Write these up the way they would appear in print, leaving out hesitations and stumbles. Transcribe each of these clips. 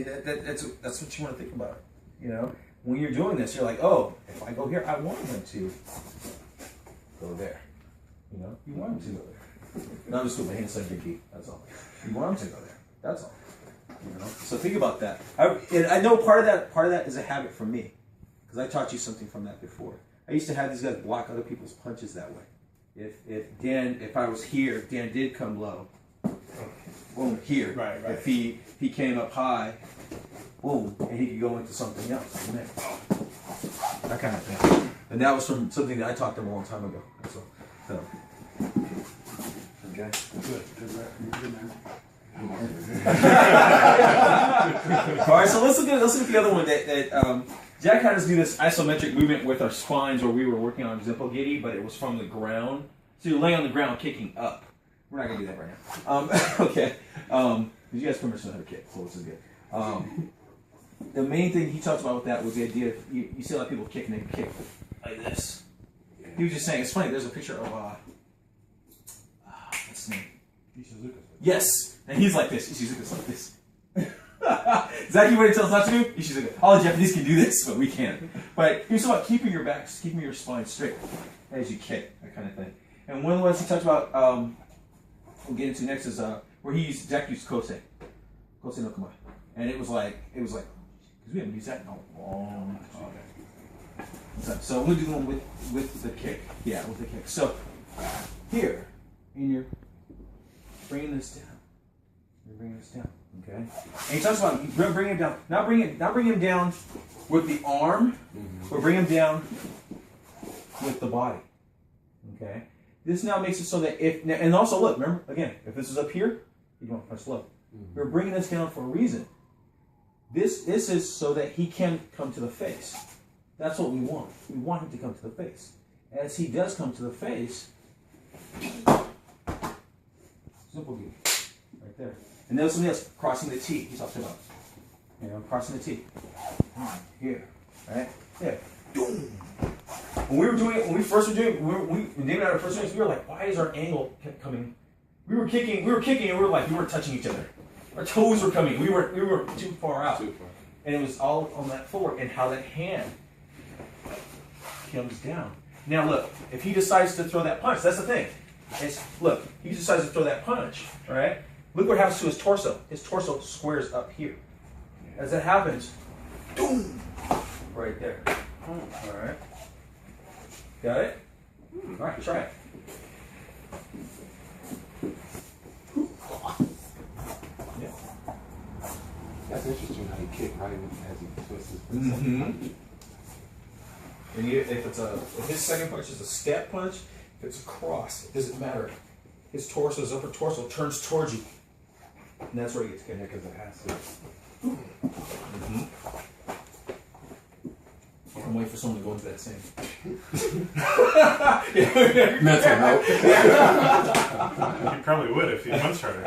that's what you want to think about. You know, when you're doing this, you're like, oh, if I go here, I want him to go there. You know, you want him to go there. Not just with my hands on your feet. That's all. You want him to go there. That's all. You know. So think about that. I know part of that is a habit from me, because I taught you something from that before. I used to have these guys block other people's punches that way. If I was here, Dan did come low. Boom, here. Right. If he came up high, boom, and he could go into something else. That kind of thing. And that was from something that I taught them a long time ago. So okay. Good man. All right, so let's look at the other one that Jack had us do this isometric movement with our spines, where we were working on Zimpo Giri, but it was from the ground. So you're laying on the ground, kicking up. We're not gonna do that right now. Okay. You guys pretty much know how to kick, so this is good. The main thing he talked about with that was the idea of you see a lot of people kick and they kick like this. He was just saying, it's funny. There's a picture of what's his name? Yes, and he's like this. Ishizuka's like this. Exactly what he tells us not to do. Ishizuka. All the Japanese can do this, but we can't. But he was talking about keeping your back, keeping your spine straight as you kick, that kind of thing. And one of the ones he talked about, we'll get into next, is where Jack used kosei no kama, and it was like because we haven't used that in a long time. So we'll do the one with the kick. Yeah, with the kick. So here, and you're bringing this down. You're bringing this down. Okay. And he talks about bring him down. Not bring him down with the arm, but bring him down with the body. Okay. This now makes it so that and also look, remember again, if this is up here, you don't press low. We're bringing this down for a reason. This is so that he can come to the face. That's what we want. We want him to come to the face. As he does come to the face, simple Giri, right there. And then something else, crossing the T. He talked about, crossing the T. Here, right there. When we first were doing, when David and I were first doing this, we were like, why is our angle kept coming? We were kicking, and we weren't touching each other. Our toes were coming. We were too far out. And it was all on that forward and how that hand comes down. Now look, if he decides to throw that punch, that's the thing. Look, he decides to throw that punch, all right? Look what happens to his torso. His torso squares up here. As that happens, boom, right there. All right. Got it? All right, try it. Yeah. That's interesting how you kick right as he twists his wrist. Mm-hmm. And if his second punch is a step punch, if it's a cross, it doesn't matter. His torso, his upper torso turns towards you. And that's where he gets kicked. Yeah, because it has to. Mm-hmm. I'm waiting for someone to go into that same. Mental note. He probably would if he punched harder.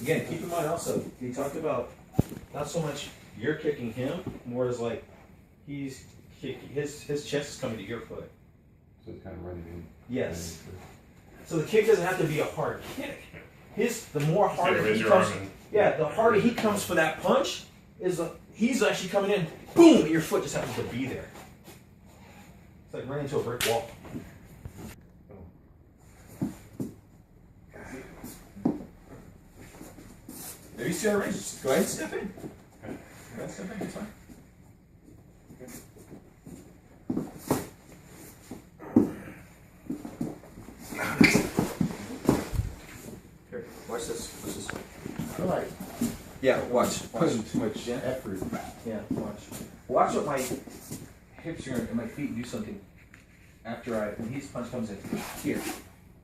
Again, keep in mind also, he talked about not so much you're kicking him, more as like he's kicking, his chest is coming to your foot. So it's kind of running in. Yes. So the kick doesn't have to be a hard kick. The more harder he comes, the harder he comes for that punch, he's actually coming in, boom, and your foot just happens to be there. It's like running into a brick wall. If you see our range, just go ahead and step in. Go ahead and step in, it's fine. Here, watch this. Watch this. I feel like Watch. putting too much effort. Yeah, watch. Watch what my hips are and my feet do something when his punch comes in. Here.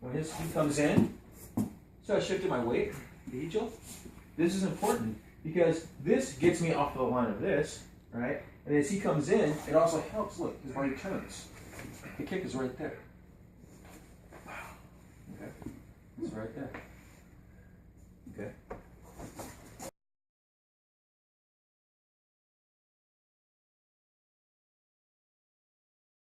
When he comes in, so I shifted my weight, the heel. This is important because this gets me off the line of this, right? And as he comes in, it also helps. Look, his body turns. The kick is right there. Okay, it's right there. Okay.